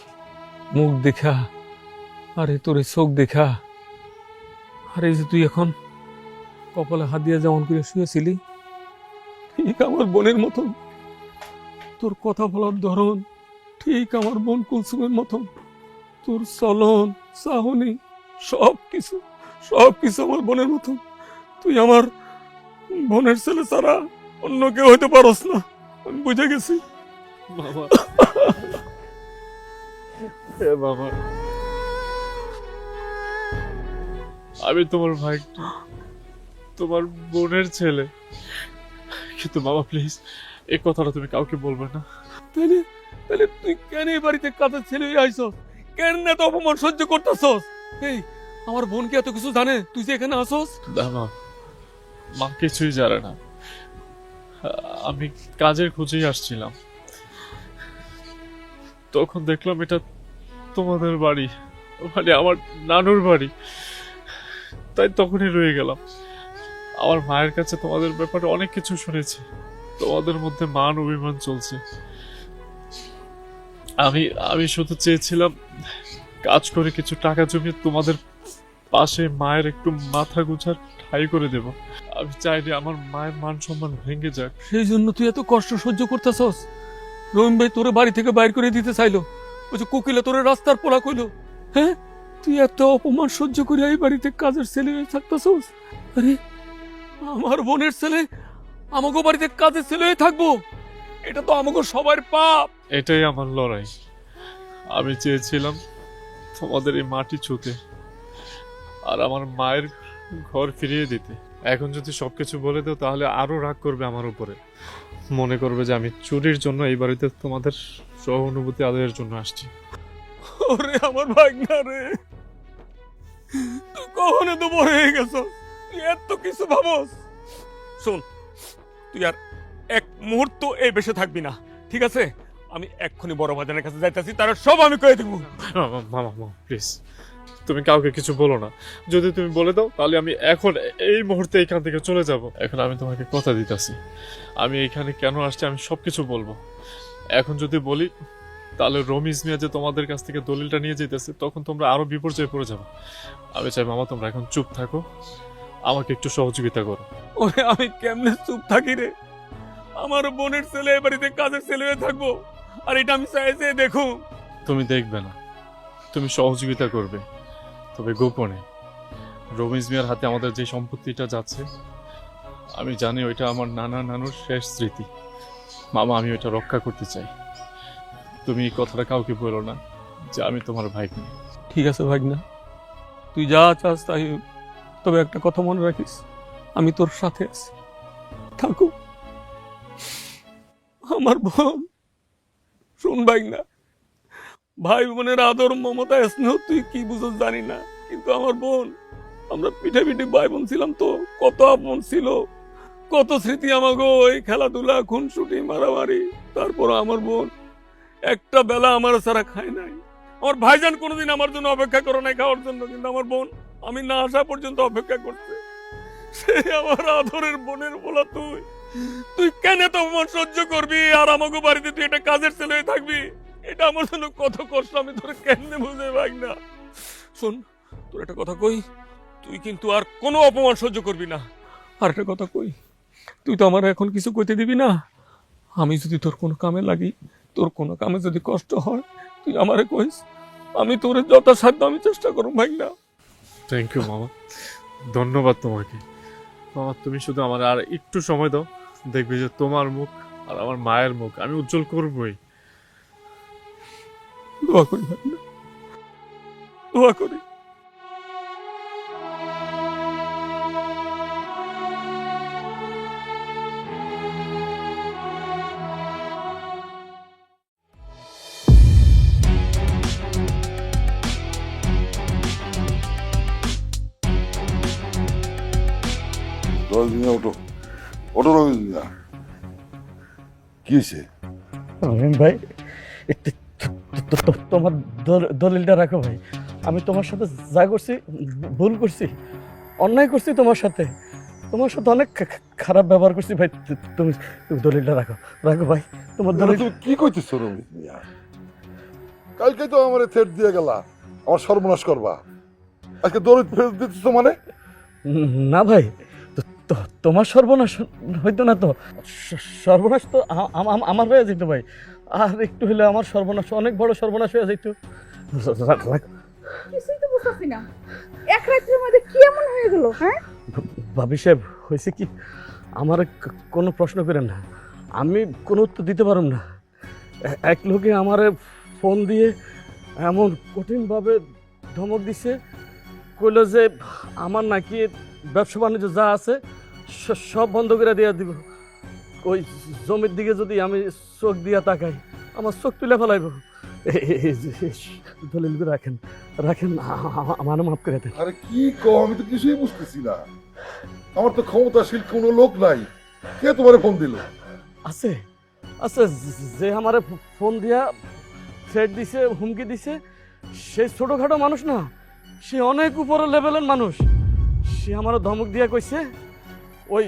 মুখ দেখা, আরে তোর এই চোখ দেখা, আর এই যে তুই এখন কপালে হাত দিয়ে যেমন করে শুয়েছিলি, ঠিক আমার বোনের মতন। তোর কথা বলার ধরন ঠিক আমার বোন কুলসুমের মতন। তোর চলন চাহনি সব কিছু আমার বোনের মতন। তুই আমার বোনের ছেলে ছাড়া অন্য কেউ হইতে পারস না, আমি বুঝে গেছি। বাবা, বাবা, আমি তোমার ভাই, তোমার বোনের ছেলে, কিন্তু বাবা প্লিজ এই কথাটা তুমি কাউকে বলবে না। তাহলে তাহলে তুই কেন এই বাড়িতে কাজের ছেলে হয়ে আইসস? কেন এত অপমান সহ্য করতেছস? এই আমার বোন কি এত কিছু জানে তুই যে এখানে আসস? না মা, মা কিছুই জানে না। আমি কাজের খোঁজেই আসছিলাম, তখন দেখলাম এটা তোমাদের বাড়ি, মানে আমার নানুর বাড়ি, তাই তখনই রয়ে গেলাম। আমার মায়ের কাছে তোমাদের ব্যাপারে অনেক কিছু শুনেছি, তোমাদের মধ্যে মান অভিমান চলছে। আমি শুধু চেয়েছিলাম কাজ করে কিছু টাকা জমিয়ে তোমাদের পাশে মায়ের একটু মাথা গুছার ঠাই করে দেব। আমি চাইনি আমার মায়ের মান সম্মান ভেঙে যাক। সেই জন্য তুই এত কষ্ট সহ্য করতেছস? রহিম ভাই তোরে বাড়ি থেকে বাইর করে দিতে চাইলো, ওই যে কোকিলা তোরে রাস্তার পোলা কইলো। হ্যাঁ, তুই এত অপমান সহ্য করে এই বাড়িতে কাজের ছেলে হয়ে থাকতেছস? আরে আমার বোনের ছেলে আমাকে বাড়িতে কাজের ছেলে হয়ে থাকবো? এটা তো আমাকে সবার পাপ। এটাই আমার লড়াই। আমি চেয়েছিলাম তোমাদের এই মাটি ছুঁতে আর আমার মায়ের ঘর ফিরিয়ে দিতে। এখন যদি সবকিছু বলে দাও তাহলে আরো রাগ করবে আমার উপরে, মনে করবে যে আমি চুরির জন্য এই বাড়িতে তোমাদের সহানুভূতি আদায়ের জন্য আসছি। ওরে আমার ভাগনা রে, তুই কখনো তো বড় হয়ে গেছ, তুই এত কিছু ভাবস। শোন, তুই আর এক মুহূর্ত এই বেশে থাকবি না, ঠিক আছে? আমি এক্ষুনি বড় বাজারের কাছে যাইতেছি, তারা সব আমি কয়ে দেবো। মামা প্লিজ, তুমি কাউকে কিছু বলো না। যদি তুমি বলে দাও তাহলে আমি এখন এই মুহূর্তে এখান থেকে চলে যাব। এখন আমি তোমাকে কথা দিতেছি, আমি এখানে কেন আসছি আমি সবকিছু বলবো। এখন যদি বলি তাহলে রমিজ মিয়া যে তোমাদের কাছ থেকে দলিলটা নিয়ে যেতেছে, তখন তোমরা আরো বিপর্যয়ে পড়ে যাবে। আমি চাই মামা তোমরা এখন চুপ থাকো, আমাকে একটু সহযোগিতা করো। ওরে আমি কেমনে চুপ থাকি রে? আমার বোনের ছেলে এ বাড়িতে কাজের ছেলে হয়ে থাকবো, আর এটা আমি চাইছে দেখো। তুমি দেখবে না, তুমি সহযোগিতা করবে, তবে গোপনে। রমিজ মিয়ার হাতে আমাদের যে সম্পত্তিটা যাচ্ছে, আমি জানি ওইটা আমার নানা নানুর শেষ স্মৃতি। মামা, আমি ওইটা রক্ষা করতে চাই। তুমি এই কথাটা কাউকে বলো না যে আমি তোমার ভাগ্নে। ঠিক আছে ভাগনা, তুই যা চাস তাই হোক। তবে একটা কথা মনে রাখিস, আমি তোর সাথে আছি, থাকো। আমার বোন, শুন ভাগনা, ভাই বোনের আদর মমতা স্নেহ তুই কি বুঝস জানি না, কিন্তু আমার বোন, আমরা পিঠে পিঠে ভাই বোন ছিলাম তো, কত আপন ছিল, কত স্মৃতি আমাগো, ওই খেলাধুলা, খুনসুটি, মারামারি। তারপর আমার বোন একটা বেলা আমার ছাড়া খায় নাই। আমার ভাইজান কোনোদিন আমার জন্য অপেক্ষা করে নাই খাওয়ার জন্য, কিন্তু আমার বোন আমি না আসা পর্যন্ত অপেক্ষা করছে। সে আমার আদরের বোনের বলা তুই, তুই কেন এত অপমান সহ্য করবি আর আমাকে বাড়িতে তুই একটা কাজের ছেলে হয়ে থাকবি? এটা আমার জন্য কত কষ্ট, আমি তোর কেমনে বুঝে ভাই না। শোন, তোর একটা কথা কই, তুই কিন্তু আর কোনো অপমান সহ্য করবি না। আর একটা কথা কই, তুই তো আমার এখন কিছু কইতে দিবি না। আমি যদি তোর কোনো কামে লাগি, তোর কোনো কামে যদি কষ্ট হয়, তুই আমারে কইস, আমি তোর যথাসাধ্য আমি চেষ্টা করব ভাই না। থ্যাংক ইউ মামা, ধন্যবাদ তোমাকে। মামা, তুমি শুধু আমার আর একটু সময় দাও, দেখবে যে তোমার মুখ আর আমার মায়ের মুখ আমি উজ্জ্বল করবই। দোয়া করি ভাই না, দোয়া করি। রজনীনা ওঠো, ওঠো রজনীনা। কি হয়েছে? রহিম ভাই, তোমার দলিলটা রাখো ভাই। আমি তোমার সাথে যা করছি, ভুল করছি, অন্যায় করছি, তোমার সাথে অনেক খারাপ ব্যবহার করছি ভাই। তুমি দলিলটা রাখো, রাখো ভাই তোমার দলিল। তুমি কি কইতেছো রজনীনা? কালকে তো আমার থ্রেট দিয়ে গেলা আমার সর্বনাশ করবা, আজকে দলিল ফেরত দিতেছো মানে? না ভাই, তোমার সর্বনাশ হইতো না তো, সর্বনাশ তো আমার হয়ে যেত ভাই। আর একটু হলে আমার সর্বনাশ, অনেক বড় সর্বনাশ হয়ে যেত। কিছুই তো বুঝতেছি না, এক রাতের মধ্যে কি এমন হয়ে গেল? হ্যাঁ ভাবি সাহেব, হয়েছে কি, আমার কোনো প্রশ্ন করেন না, আমি কোনো উত্তর দিতে পারব না। এক লোকে আমারে ফোন দিয়ে এমন কঠিনভাবে ধমক দিছে, কইল যে আমার নাকি ব্যবসা বাণিজ্য যা আছে সব বন্ধ করে দিয়ে দিব। ওই জমির দিকে যদি আমি চোখ দিয়া তাকাই, আমার চোখ তুলে ফেলাইব। দলিলগুলো রাখেন, রাখেন, আমার মাফ করে দেন। আরে কি কও, আমি তো কিছুই বুঝতেছি না। আমার তো ক্ষমতাশীল কোনো লোক নাই, কে তোমারে ফোন দিল? আছে আছে, যে আমারে ফোন দিয়া থ্রেট দিছে, হুমকি দিছে, সে ছোটখাটো মানুষ না, সে অনেক উপরের লেভেলের মানুষ। সে আমার ধমক দিয়া কইছে, ওই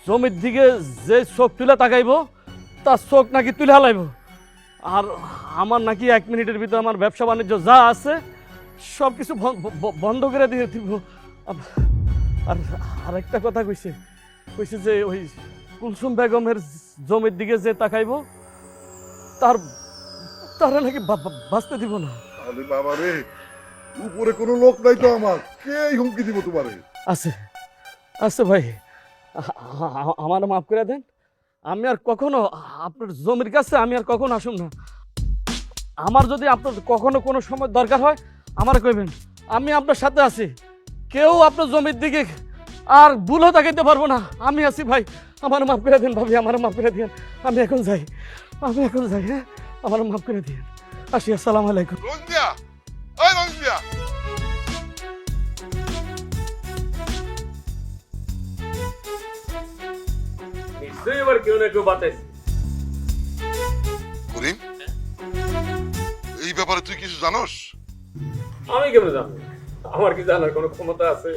জমির দিকে যে চোখ তুলে তাকাইব তার চোখ নাকি তুলে হালাইব, আর আমার নাকি 1 মিনিটের ভিতরে আমার ব্যবসা বাণিজ্য যা আছে সব কিছু বন্ধ করে দিয়ে দিব। আর আরেকটা কথা কইছে, কইছে যে ওই কুলসুম বেগমের জমির দিকে যে তাকাইব তারা নাকি বাঁচতে দিব না। আরে বাবা রে, উপরে কোনো লোক নাই তো আমার, কে হুমকি দিব তোমারে? আছে আছে ভাই, আমার মাফ করে দেন। আমি আর কখনো আপনার জমির কাছে আমি আর কখনো আসুন না। আমার যদি আপনার কখনো কোনো সময় দরকার হয় আমার কইবেন, আমি আপনার সাথে আছি। কেউ আপনার জমির দিকে আর ভুলও তাকাইতে পারবো না, আমি আছি ভাই। আমার মাফ করে দেন ভাবি, আমার মাফ করে দিন। আমি এখন যাই, হ্যাঁ, আমার মাফ করে দিন। আসি, আসসালামু আলাইকুম। রঞ্জিয়া, ওই রঞ্জিয়া। নিশ্চয়ই এবার কেউ না কেউ বাতাইছে। করিম, এই ব্যাপারে তুই কিছু জানোস? আমি কেমন জানবো? আমার কি জানার কোনো ক্ষমতা আছে?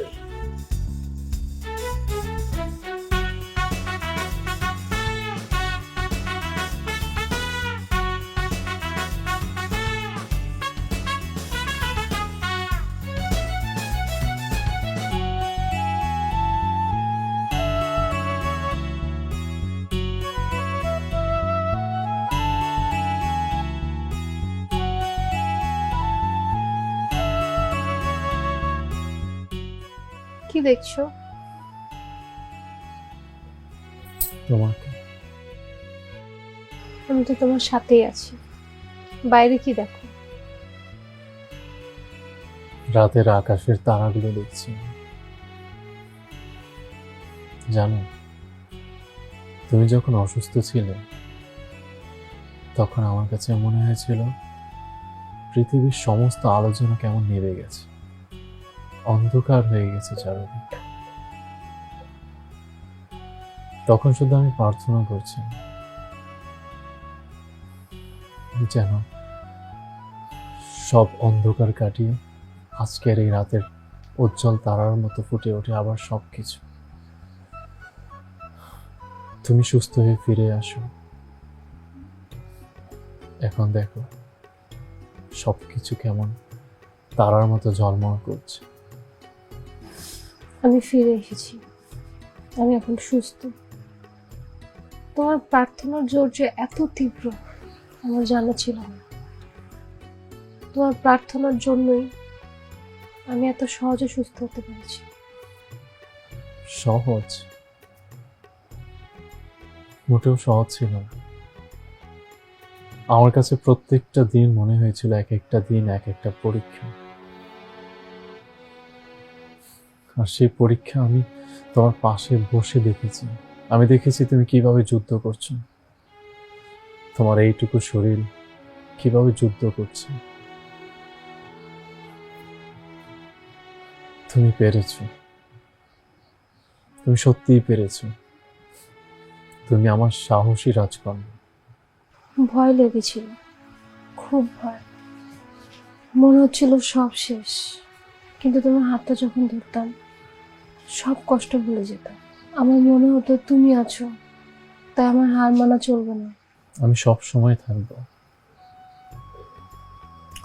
কি দেখছো? তোমাকে। আমি তো তোমার সাথেই আছি, বাইরে কি দেখো? রাতের আকাশের তারাগুলো দেখছি। জানো, তুমি যখন অসুস্থ ছিলে তখন আমার কাছে মনে হয়েছিল পৃথিবীর সমস্ত আলোচনা কেমন নেভে গেছে, অন্ধকার হয়ে গেছে চারদিক। তখন শুধু আমি প্রার্থনা করছি যেন সব অন্ধকার কাটিয়ে আজকের এই রাতের উজ্জ্বল তারার মতো ফুটে ওঠে আবার সবকিছু। তুমি সুস্থ হয়ে ফিরে আসো। এখন দেখো সবকিছু কেমন তারার মতো ঝলমল করছে। আমি ফিরে এসেছি, আমি এখন সুস্থ। তোমার প্রার্থনার জোর যে এত তীব্র আমার জানা ছিল না। তোমার প্রার্থনার জন্যই আমি এত সহজে সুস্থ হতে পেরেছি। সহজ? মোটেও সহজ ছিল না। আমার কাছে প্রত্যেকটা দিন মনে হয়েছিল এক একটা দিন এক একটা পরীক্ষা। আর সেই পরীক্ষা আমি তোমার পাশে বসে দেখেছি। আমি দেখেছি তুমি কিভাবে যুদ্ধ করছো, তোমার এইটুকু শরীর কিভাবে যুদ্ধ করছে। তুমি পেরেছো, তুমি সত্যিই পেরেছো। তুমি আমার সাহসী রাজকন্যা। ভয় লেগেছিল, খুব ভয়। মনে হচ্ছিল সব শেষ, কিন্তু তোমার হাতটা যখন ধরতাম সব কষ্ট ভুলে যেতাম। আমার মনে হতো তুমি আছো, তাই আমার হার মানা চলবে না। আমি সব সময় থাকবো,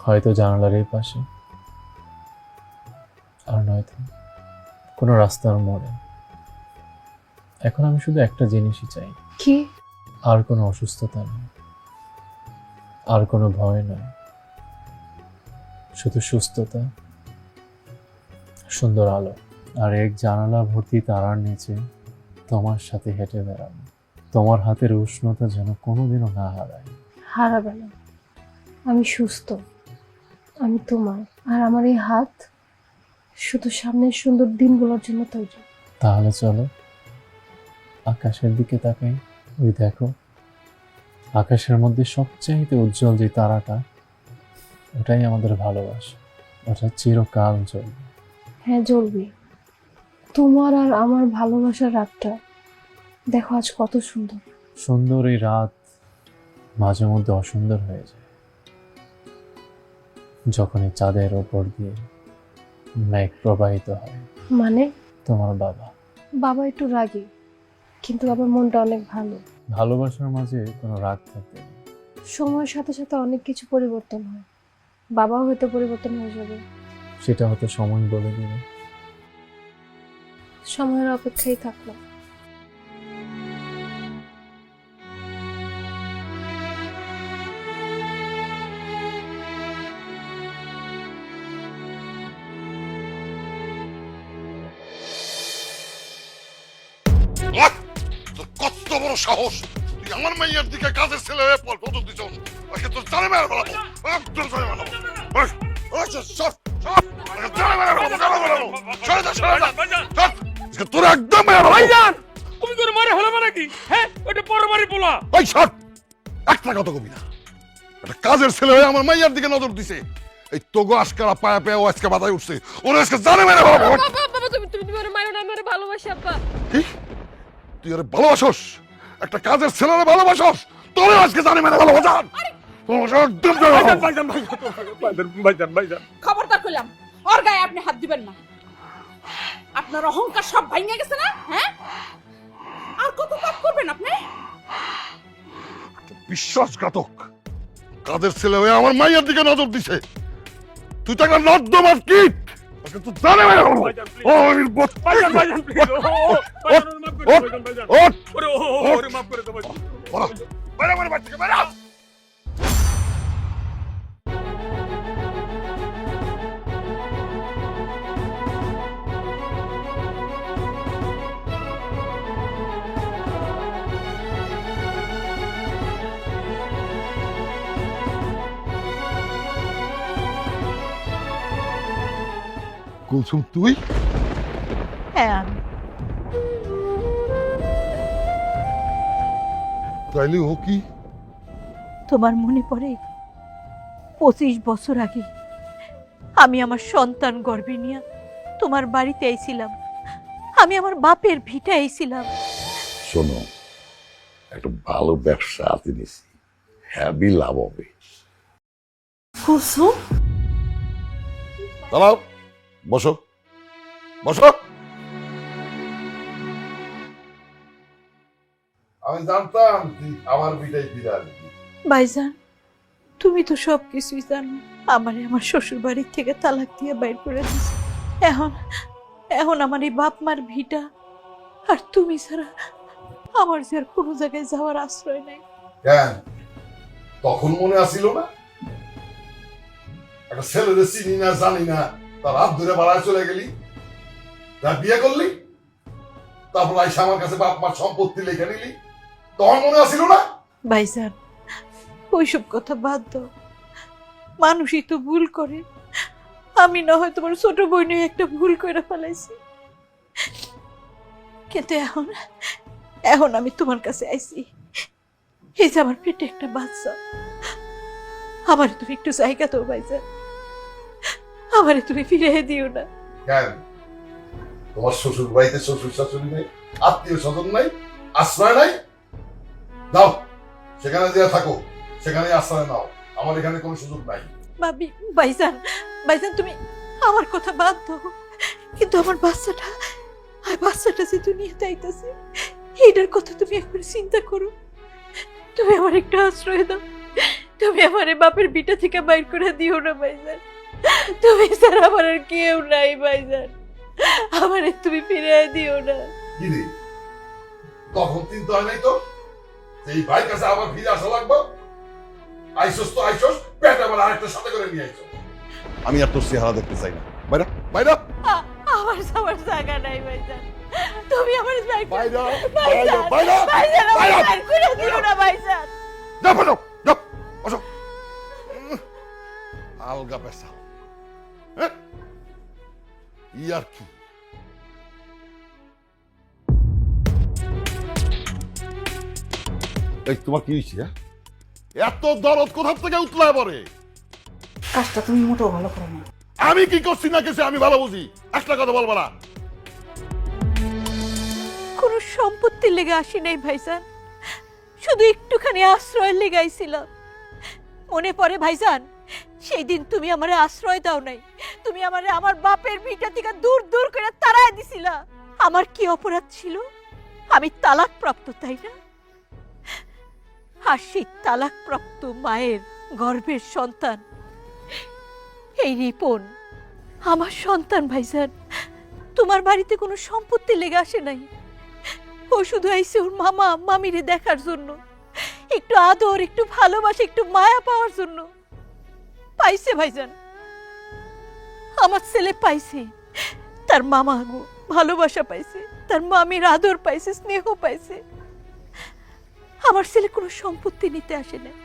হয়তো জানালার এই পাশে, আর নয়তো কোনো রাস্তার মোড়ে। এখন আমি শুধু একটা জিনিসই চাই। কি? আর কোনো অসুস্থতা নেই, আর কোনো ভয় নয়, শুধু সুস্থতা, সুন্দর আলো, আর এক জানালা ভর্তি তারার নিচে তোমার সাথে হেঁটে বেড়ানো। তোমার হাতের উষ্ণতা যেন কোনোদিনও না হারায়। হারাবে না। আমি সুস্থ, আমি তোমার, আর আমার এই হাত শুধু সামনের সুন্দর দিনগুলোর জন্য তৈরি। তাহলে চলো আকাশের দিকে তাকাই। ওই দেখো, আকাশের মধ্যে সবচাইতে উজ্জ্বল যে তারাটা, ওটাই আমাদের ভালোবাসা। ওটা চিরকাল জ্বলবে। হ্যাঁ, জ্বলবে। তোমার আর আমার ভালোবাসার রাতটা দেখো আজ কত সুন্দর। সুন্দর এই রাত মাঝে মধ্যে অসুন্দর হয়ে যায়, যখন এই চাঁদের ওপর দিয়ে মেঘ প্রবাহিত হয়। মানে? তোমার বাবা বাবা একটু রাগী, কিন্তু আবার মনটা অনেক ভালো। ভালোবাসার মাঝে কোনো রাগ থাকতে নেই। সময়ের সাথে সাথে অনেক কিছু পরিবর্তন হয়, বাবাও হয়তো পরিবর্তন হয়ে যাবে। সেটা হয়তো সময় বলে দেবে। সময়ের অপেক্ষায় থাকলাম। তোর কত বড় সাহস, তুই আমার মাইয়ার দিকে কাজের ছেলে হয়ে পর কত দিছ, আজকে তোর জানে মেরে ফেলাবো, একদম জানে মেরে ফেলাবো। তোর একদম মেরে ফেলাবো। তুমি করে মারে হলো মানে কি? হ্যাঁ, ওটা পরমারি পোলা। ওই সব একটা কথা কবি না, একটা কাজের ছেলে হয়ে আমার মাইয়ার দিকে নজর দিছে। এই তোগো আজকারা পায়া পায়া ও আজকে বাধায় উঠছে, ওরা আজকে জানে মেরে ফেলাবো। বাবা, তুমি ওরে মারো না, আমি ওরে ভালোবাসি আব্বা। কি? তুই ওরে ভালোবাসস? একটা কাজের ছেলেরে ভালোবাসস? তোরে আজকে জানে মেরে ফেলাবো। জান একদম খবরদার করলাম, ওর গায়ে আপনি হাত দিবেন না। আপনার অহংকার সব ভাঙিয়ে গেছে না? হ্যাঁ, আর কত পাপ করবেন আপনি? বিশ্বাসঘাতক কাজের ছেলে হয়ে আমার মাইয়ার দিকে নজর দিছে। তুই তাকে নর্দমার কীট, আজকে তুই জানে মেরে ফেলাবো। ও আমির কুলসুম তুই? হ্যাঁ আমি। তাইলে ও কি? তোমার মনে পড়ে 25 বছর আগে আমি আমার সন্তান গর্ভে নিয়ে তোমার বাড়িতে আইছিলাম, আমি আমার বাপের ভিটা আইছিলাম। শোনো, একটা ভালো ব্যবসা হাতে নিছি, হ্যাভি লাভ হবে। কুসুম, দাঁড়াও, বসো বসো। আমি জানতাম তুই আমার বিটাই ফিরে আসবি। ভাইজান, তুমি তো সব কিছুই জানো। আমারে আমার শ্বশুর বাড়ির থেকে তালাক দিয়ে বাইর করে দিছে। এখন এখন আমার এই বাপ মার ভিটা আর তুমি ছাড়া আমার যে আর কোনো জায়গায় যাওয়ার আশ্রয় নাই। কেন তখন মনে আসিল না? একটা ছেলেদের চিনি না জানি না, তার হাত ধরে বাড়ায় চলে গেলি, তার বিয়ে করলি, তারপর আইসা আমার কাছে বাপ মার সম্পত্তি লেখা নিলি, তখন মনে আসিল না? ভাইজান, ওইসব কথা বাদ দাও। মানুষই তো ভুল করে। আমি না হয় তোমার ছোট বোনে একটা ভুল করে ফেলাইছি, কিন্তু এখন এখন আমি তোমার কাছে আইছি। এই যে আমার পেটে একটা বাচ্চা, আমার তুমি একটু জায়গা দাও ভাইজান, আমারে তুমি ফিরিয়ে দিও না। কেন তোমার শ্বশুর বাড়িতে শ্বশুর শাশুড়ি নাই, আত্মীয় স্বজন নাই, আশ্রয় নাই? দাও, সেখানে যে থাকো, সেখানে আশ্রয় নাও, আমার এখানে কোনো সুযোগ নাই। ভাবি, ভাইজান, ভাইজান তুমি আমার কথা বাদ দাও, কিন্তু আমার বাচ্চাটা যে দুনিয়াতে আইতাছে, এইটার কথা তুমি একবার চিন্তা করো। তুমি আমার একটা আশ্রয় দাও, তুমি আমার এই বাপের বিটা থেকে বাইর করে দিও না ভাইজান। তুমি স্যার আমার আর কেউ নাই ভাইজান, আমারে তুমি ফিরিয়ে দিও না। কি রে, তখন চিন্তা হয় নাই তো এই ভাই কাছে আবার ফিরে আসা লাগবে? আইসোস তো আইসোস, পেট আবার আরেকটা সাথে করে নিয়ে আইসো। আমি আর তোর চেহারা দেখতে চাই না। বাইরা বাইরা আমার যাওয়ার জায়গা নাই ভাইজান, তুমি আমার বাইর করে বাইরা ভাইজান, বাইরা ভাইজান আমার বাইরা বাইর করে দিও না ভাইজান। যা বানো, যা বসো। আলগা পেশা, হ্যাঁ? ই আর কি? এই তোমার কি হয়েছে? এত দরদ কোথা থেকে উতলায় পড়ে? কাজটা তুমি মোটেও ভালো করো না। আমি কি করছি না কিছু আমি ভালো বুঝি, একটা কথা বলবো না। কোনো সম্পত্তির লেগে আসি নাই ভাইজান, শুধু একটুখানি আশ্রয়ের লেগে আইছিলাম। মনে পড়ে ভাইজান, সেই দিন তুমি আমারে আশ্রয় দাও নাই, তুমি আমারে আমার বাপের ভিটা থেকে দূর দূর করে তাড়ায় দিছিলা। আমার কি অপরাধ ছিল? আমি তালাক প্রাপ্ত, তাই না? আর সেই তালাক প্রাপ্ত মায়ের গর্ভের সন্তান এই রিপন আমার সন্তান ভাইজান। তোমার বাড়িতে কোনো সম্পত্তি লেগে আসে নাই, ও শুধু আইসে ওর মামা মামিরে দেখার জন্য, একটু আদর, একটু ভালোবাসা, একটু মায়া পাওয়ার জন্য। পাইছে ভাইজান, আমার ছেলে পাইছে, তার মামা গো ভালোবাসা পাইছে, তার মামির আদর পাইছে, স্নেহ পাইছে। আমার ছেলে কোনো সম্পত্তি নিতে আসে নাই।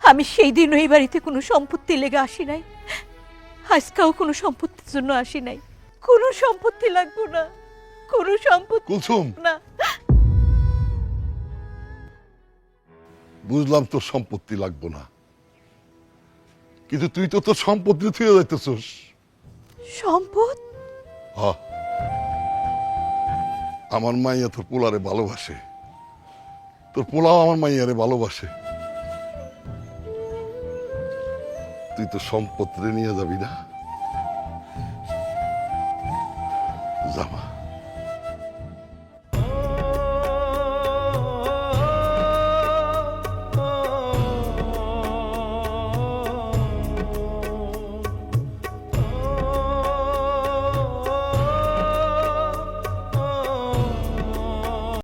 আমি সেই দিন ওই বাড়িতে কোনো সম্পত্তি লেগে আসি নাই, আজকাও কোনো সম্পত্তির জন্য আসি নাই। কোনো সম্পত্তি লাগবো না, কোনো সম্পত্তি কুলসুম, না। বুঝলাম তোর সম্পত্তি লাগবো না, কিন্তু তুই তো তোর সম্পত্তি থুয়ে যাইতেছস। সম্পদ? হ্যাঁ, আমার মাইয়া তোর পোলারে ভালোবাসে, তোর পোলাও আমার মাইয়ারে ভালোবাসে। তুই তো সম্পত্তি নিয়ে যাবি না? জামা